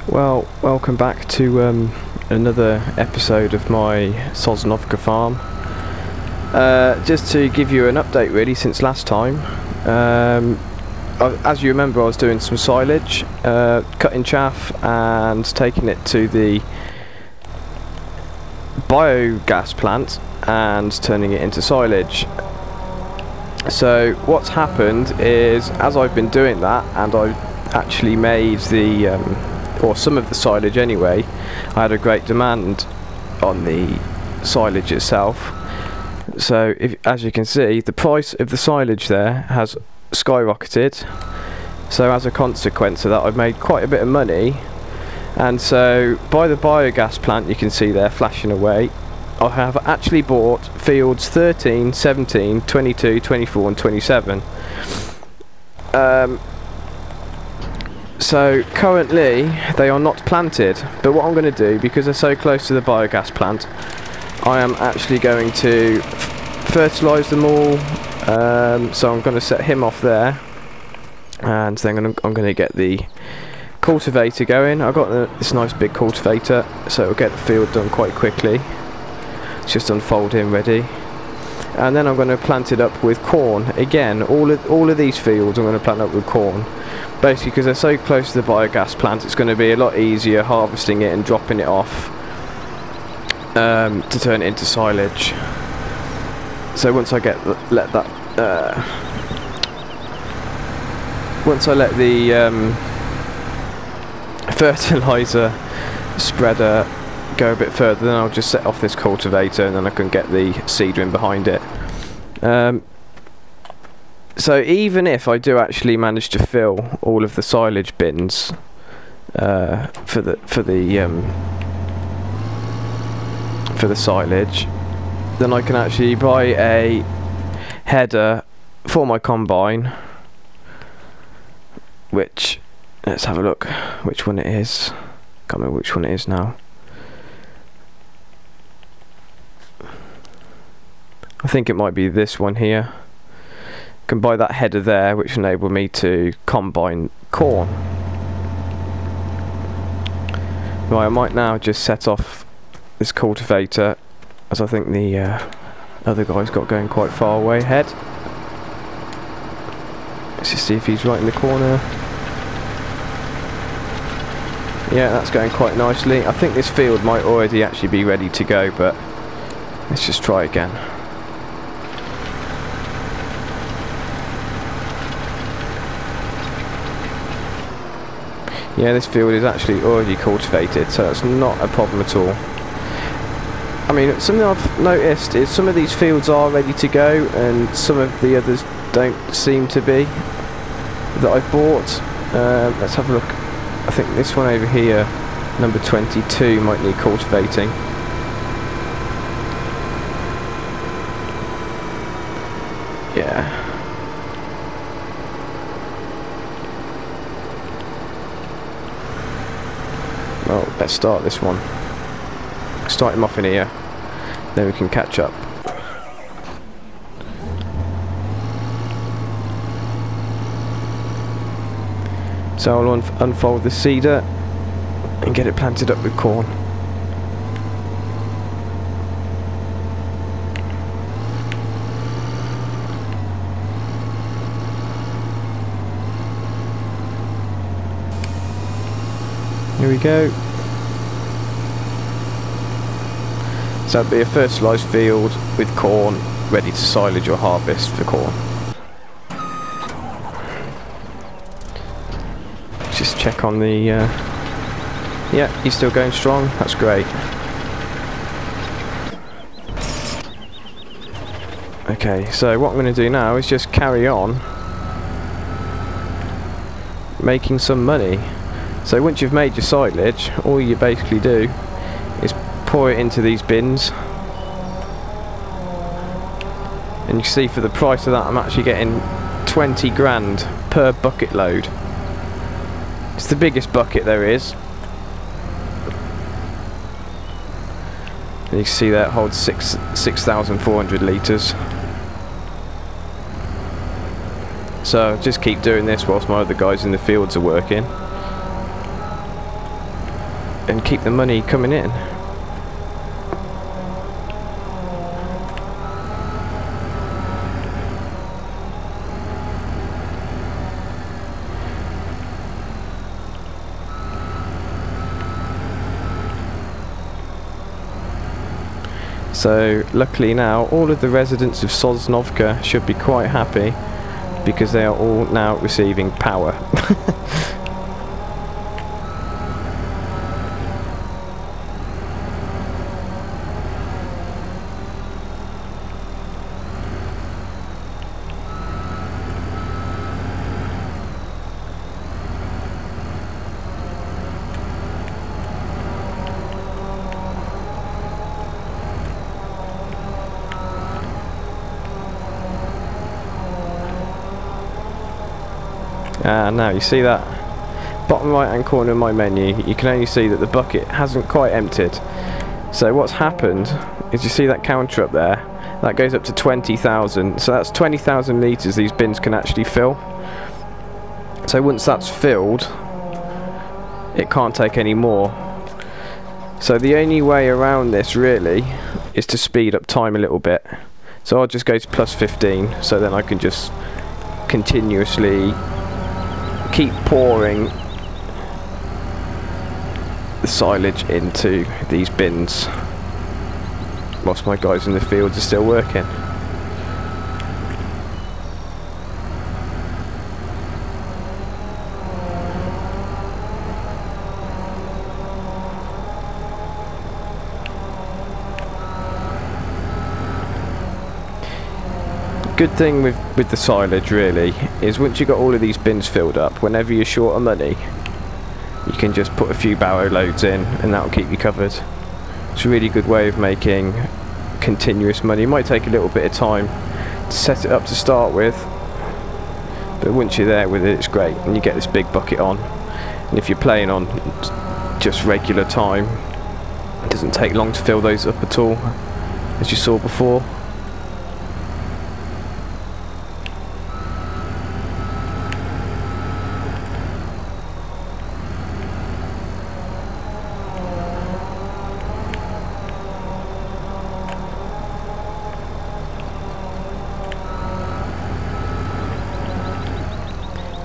Well, welcome back to another episode of my Sosnovka farm. Just to give you an update really since last time. As you remember, I was doing some silage, cutting chaff and taking it to the biogas plant and turning it into silage. So what's happened is, as I've been doing that, and I've actually made or some of the silage anyway, I had a great demand on the silage itself. So as you can see, the price of the silage there has skyrocketed. So as a consequence of that, I've made quite a bit of money. And so by the biogas plant, you can see there flashing away, I have actually bought fields 13, 17, 22, 24 and 27. So currently they are not planted, but what I'm going to do, because they're so close to the biogas plant, I am actually going to fertilise them all. So I'm going to set him off there, and then I'm going to get the cultivator going. I've got this nice big cultivator, so it'll get the field done quite quickly. It's just unfold him ready, and then I'm going to plant it up with corn again. All of these fields I'm going to plant up with corn, basically because they're so close to the biogas plant. It's going to be a lot easier harvesting it and dropping it off to turn it into silage. So once I let the fertilizer spreader go a bit further, then I'll just set off this cultivator, and then I can get the seeder in behind it. So even if I do actually manage to fill all of the silage bins for the silage, then I can actually buy a header for my combine, which, let's have a look which one it is. Can't remember which one it is now. I think it might be this one here. Can buy that header there, which enable me to combine corn. Right, I might now just set off this cultivator, as I think the other guy's got going quite far away ahead. Let's just see if he's right in the corner. Yeah, that's going quite nicely. I think this field might already actually be ready to go, but let's just try again. Yeah, this field is actually already cultivated, so it's not a problem at all. I mean, something I've noticed is some of these fields are ready to go, and some of the others don't seem to be, that I've bought. Let's have a look. I think this one over here, number 22, might need cultivating. Yeah. Well, let's start this one. Start him off in here, then we can catch up. So I'll unfold the seeder and get it planted up with corn. Here we go. So that'd be a fertilised field with corn ready to silage or harvest for corn. Just check on the yeah, he's still going strong. That's great. Okay, so what I'm going to do now is just carry on making some money. So once you've made your silage, all you basically do is pour it into these bins, and you see for the price of that I'm actually getting 20 grand per bucket load. It's the biggest bucket there is. And you can see that holds 6,400 litres. So just keep doing this whilst my other guys in the fields are working. and keep the money coming in. So luckily now all of the residents of Sosnovka should be quite happy because they are all now receiving power. Now you see that bottom right hand corner of my menu, you can only see that the bucket hasn't quite emptied. So what's happened is, you see that counter up there, that goes up to 20,000, so that's 20,000 litres these bins can actually fill. So once that's filled, it can't take any more. So the only way around this really is to speed up time a little bit. So I'll just go to +15, so then I can just continuously keep pouring the silage into these bins whilst my guys in the fields are still working. Good thing with the silage really is, once you've got all of these bins filled up, whenever you're short of money you can just put a few barrow loads in and that'll keep you covered. It's a really good way of making continuous money. It might take a little bit of time to set it up to start with, but once you're there with it, it's great, and you get this big bucket on. And if you're playing on just regular time, it doesn't take long to fill those up at all, as you saw before.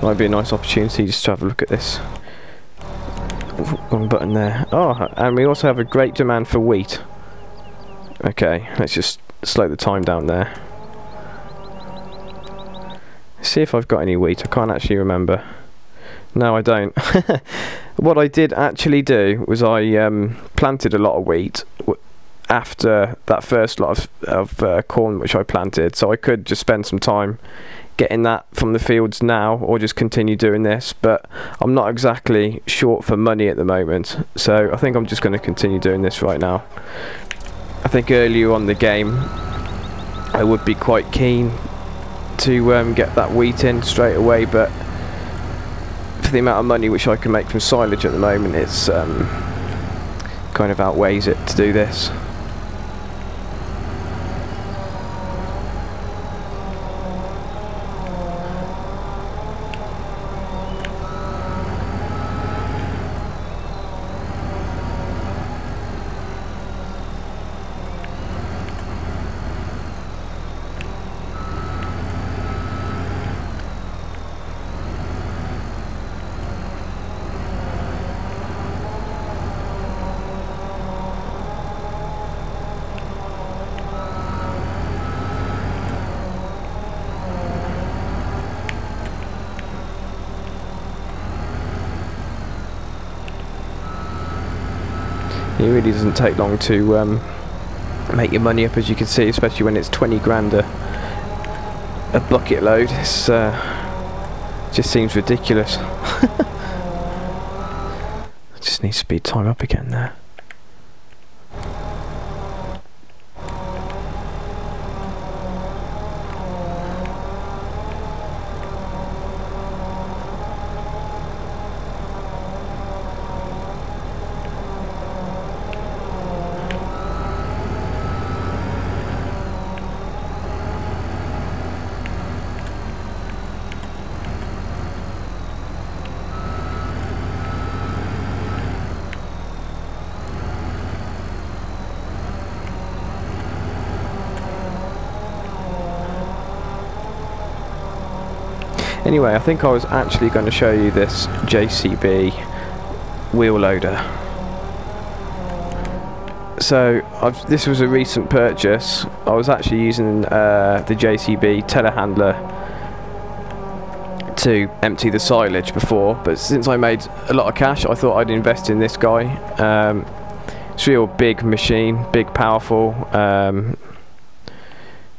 Might be a nice opportunity just to have a look at this. One button there. Oh, and we also have a great demand for wheat. Okay, let's just slow the time down there. See if I've got any wheat. I can't actually remember. No, I don't. What I did actually do was I planted a lot of wheat after that first lot of corn which I planted, so I could just spend some time getting that from the fields now, or just continue doing this, but I'm not exactly short for money at the moment, so I think I'm just going to continue doing this right now. I think earlier on the game I would be quite keen to get that wheat in straight away, but for the amount of money which I can make from silage at the moment, it's kind of outweighs it to do this. It really doesn't take long to make your money up, as you can see, especially when it's 20 grand a bucket load. It's just seems ridiculous. I just need to speed time up again there. Anyway, I think I was actually going to show you this JCB wheel loader. So this was a recent purchase. I was actually using the JCB telehandler to empty the silage before, but since I made a lot of cash, I thought I'd invest in this guy. It's a real big machine, big, powerful.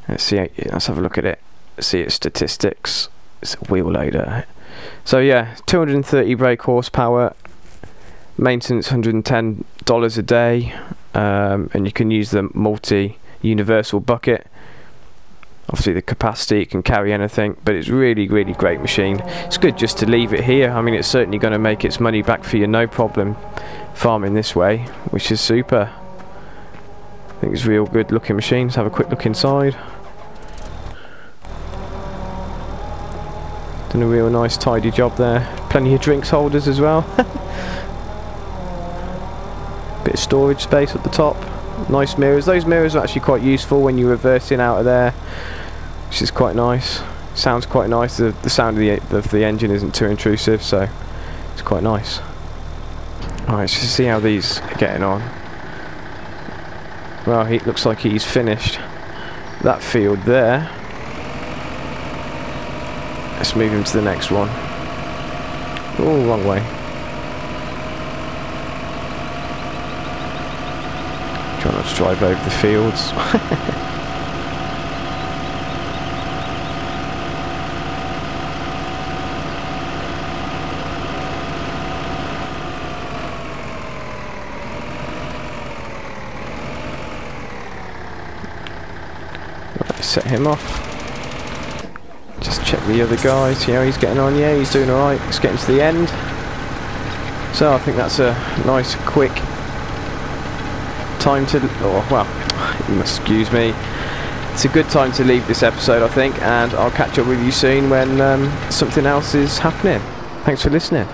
Let's see. Let's have a look at it. See its statistics. It's a wheel loader. So yeah, 230 brake horsepower. Maintenance $110 a day, and you can use the multi-universal bucket. Obviously the capacity, it can carry anything, but it's really great machine. It's good just to leave it here. I mean, it's certainly going to make its money back for you, no problem, farming this way, which is super. I think it's a real good looking machine. Let's have a quick look inside. Done a real nice tidy job there. Plenty of drinks holders as well. Bit of storage space at the top. Nice mirrors. Those mirrors are actually quite useful when you're reversing out of there, which is quite nice. Sounds quite nice. The sound of the engine isn't too intrusive, so it's quite nice. Alright, let's just see how these are getting on. Well, he looks like he's finished that field there. Let's move him to the next one. Oh, wrong way. Try not to drive over the fields. Right, set him off. Just check the other guy, see how he's getting on. Yeah, he's doing alright. It's getting to the end. So I think that's a nice quick time to, you must excuse me, it's a good time to leave this episode, I think, and I'll catch up with you soon when something else is happening. Thanks for listening.